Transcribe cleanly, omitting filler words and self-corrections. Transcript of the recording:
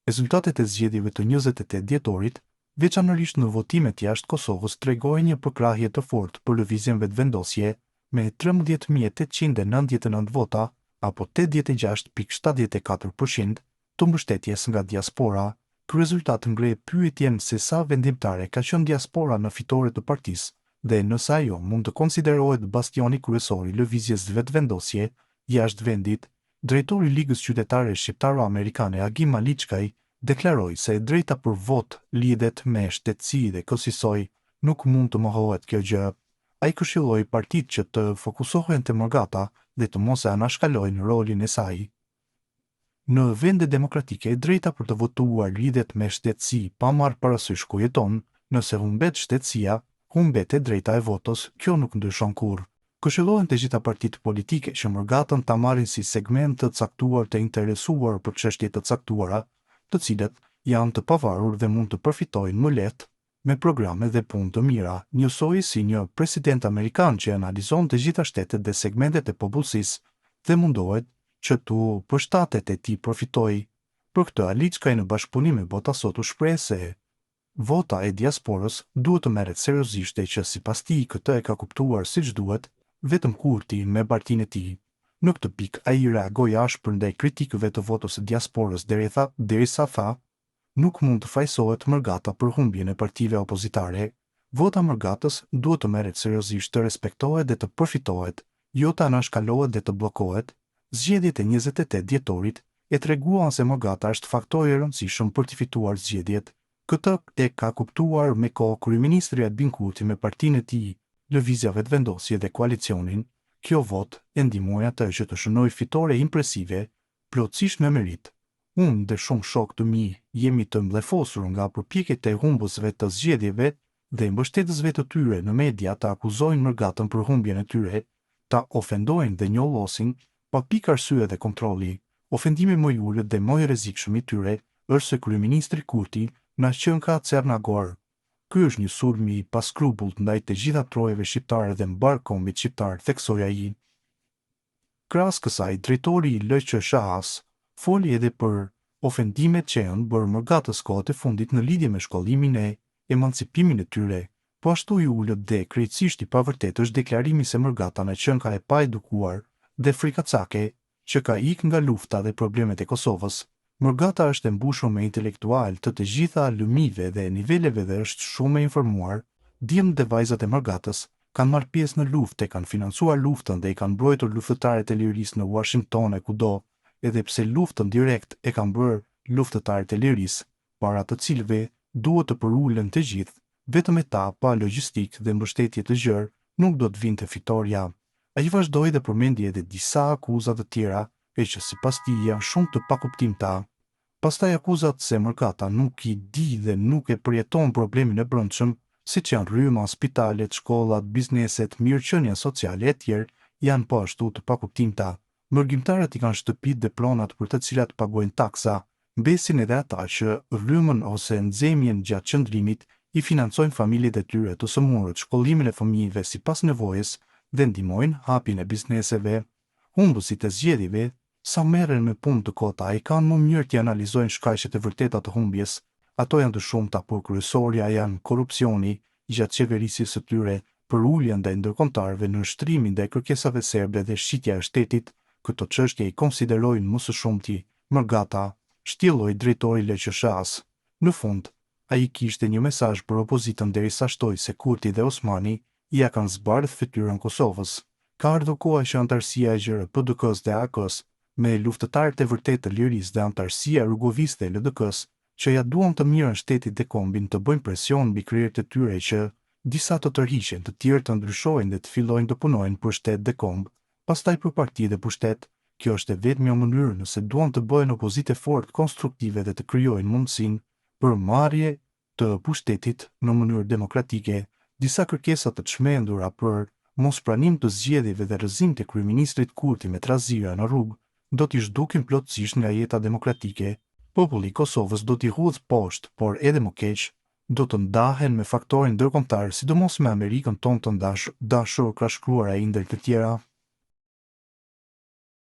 Rezultatet e zgjedhjeve të 28 dhjetorit, veçanërisht në votimet jashtë Kosovës, tregojnë një përkrahje të fortë për lëvizjen vetëvendosje me 13.899 vota, apo 86.74% të mbështetjes nga diaspora. Ky rezultat ngre pyetjen se sa vendimtare ka qenë diaspora në fitore të partisë dhe nëse ajo mund të konsiderohet bastioni kryesor i lëvizjes vetëvendosje jashtë vendit. Drejtori i Ligës Qytetare Shqiptaro-Amerikane Agim Maliçkaj deklaroi se e drejta për vot lidhet me shtetësi dhe kësaj nuk mund të mohohet kjo gjë. Ai këshilloi partitë që të fokusohen te Morgata dhe të mos e anashkalojnë rolin e saj. Në vende demokratike, e drejta për të votuar lidhet me shtetësi pa marrë parasysh ku jeton. Nëse humbet shtetësia, humbet e drejta e votës. Kjo nuk ndryshon kurrë. Këshillohen të gjitha partitë politike që Morgatën ta marrin si segment të caktuar të interesuar për çështje të caktuara, të cilat janë të pavarur dhe mund të përfitojnë më lehtë me programe dhe punë të mira. Njësoi si një president amerikan që analizon të gjitha shtetet dhe segmentet e popullsisë dhe mundohet që tu përshtatet e tij përfitojë. Për këtë, Maliçkaj në bashkëpunim me Bota sot u shpreh se vota e diasporës duhet të merret seriozisht e që sipas tij këtë e ka kuptuar siç duhet vetëm Kurti me partinë e tij. Në këtë pikë ai reagoi ashpër ndaj kritikëve të votës së diasporës derisa tha, nuk mund të fajsohet Morgata për humbjen e partive opozitare. Vota Morgatës duhet të merret seriozisht, të respektohet dhe të përfitohet, jo të anashkalohet dhe të bllokohet. Zgjedhjet e 28 dhjetorit e treguan se Morgata është faktor i rëndësishëm për të fituar zgjedhjet. Këtë e ka kuptuar me kohë kryeministri Albin Kurti me partinë e tij, Lëvizja Vetëvendosje dhe koalicionin. Kjo vot e ndihmoi atë që të shënoi fitore impresive, plotësisht me merit. Unë dhe shumë shokë të mi jemi të mbledhosur nga përpjekjet e humbësve të zgjedhjeve dhe mbështetësve të tyre në media të akuzojnë Morgatën për humbjen e tyre, ta ofendojnë dhe njollosin pa pikë arsye dhe kontrolli. Ofendimi më i ulët dhe më i rrezikshëm i tyre është se kryeministri Kurti na qenë ka Cernagor. Ky është një sulm i paskrupullt ndaj të gjitha trojeve shqiptare dhe mbar kombit shqiptar, theksoi ai. Krahas kësaj, drejtori i LQSH-s foli edhe për ofendimet që janë bërë Morgatës kohët e fundit në lidhje me shkollimin e emancipimin e tyre. Po ashtu i ulët dhe krejtësisht i pavërtetë është deklarimi se Morgata në qenë ka e pa edukuar dhe frikacake që ka ikë nga lufta dhe problemet e Kosovës. Morgata është e mbushur me intelektual të gjitha lëmive dhe niveleve dhe është shumë e informuar. Djemtë dhe vajzat e Morgatës kanë marrë pjesë në luftë, kanë financuar luftën dhe i kanë mbrojtur luftëtarët e lirisë në Washington e kudo, edhe pse luftën direkt e kanë bërë luftëtarët e lirisë, para të cilëve duhet të përulen të gjithë, vetëm ata pa logjistikë dhe mbështetje të gjerë nuk do të vinte fitoria. Ai vazhdoi dhe përmendi edhe disa akuza të tjera, e që sipas tij janë shumë të pakuptimta. Pastaj akuzat se Morgata nuk i di dhe nuk e përjeton problemin e brendshëm, siç janë rryma, spitalet, shkollat, bizneset, mirëqenia sociale e tjerë, janë po ashtu të pakuptimta. Mërgjimtarët i kanë shtëpitë dhe pronat për të cilat pagojnë taksa, mbesin edhe ata që rrymën ose nxemjen gjatë qëndrimit i financojnë familjet e tyre të sëmurët, shkollimin e fëmijëve sipas nevojës dhe ndihmojnë hapjen e bizneseve. Humbësit e zgjedhjeve, sa merren me punë të kota, i kanë më mirë të analizojnë shkaqet e vërteta të humbjes. Ato janë të shumta, por kryesorja janë korrupsioni gjatë qeverisjes së tyre, përulja ndaj ndërkombëtarëve në shtrimin ndaj kërkesave serbe dhe shqitja e shtetit. Këto çështje i konsiderojnë më së shumti Morgata, shtjelloi drejtori i LQSH-s. Në fund, ai kishte një mesazh për opozitën derisa shtoi se Kurti dhe Osmani ja kanë zbardhur fytyrën Kosovës. Ka ardhur koha që antarësia e GRPDK-s dhe AK-s me luftëtarët e vërtetë të lirisë dhe antarësia rrugoviste e LDK-s që ja duan të mirën shtetit dhe kombin të bëjnë presion mbi kryerit e tyre që disa të tërhiqen, të tjerë të ndryshojnë dhe të fillojnë të punojnë për shtet dhe komb, pastaj për parti dhe pushtet. Kjo është e vetmja mënyrë nëse duan të bëjnë opozitë fortë, konstruktive dhe të krijojnë mundësinë për marrje të pushtetit në mënyrë demokratike. Disa kërkesa të çmendura për mospranim të zgjedhjeve dhe rrëzim të kryeministrit Kurti me trazira në rrugë do t'i zhdukin plotësisht nga jeta demokratike. Populli i Kosovës do t'i hudhë poshtë, por edhe më keq, do të ndahen me faktorin ndërkombëtar, sidomos me Amerikën tonë të dashur, krahashkruar ai ndër të tjera.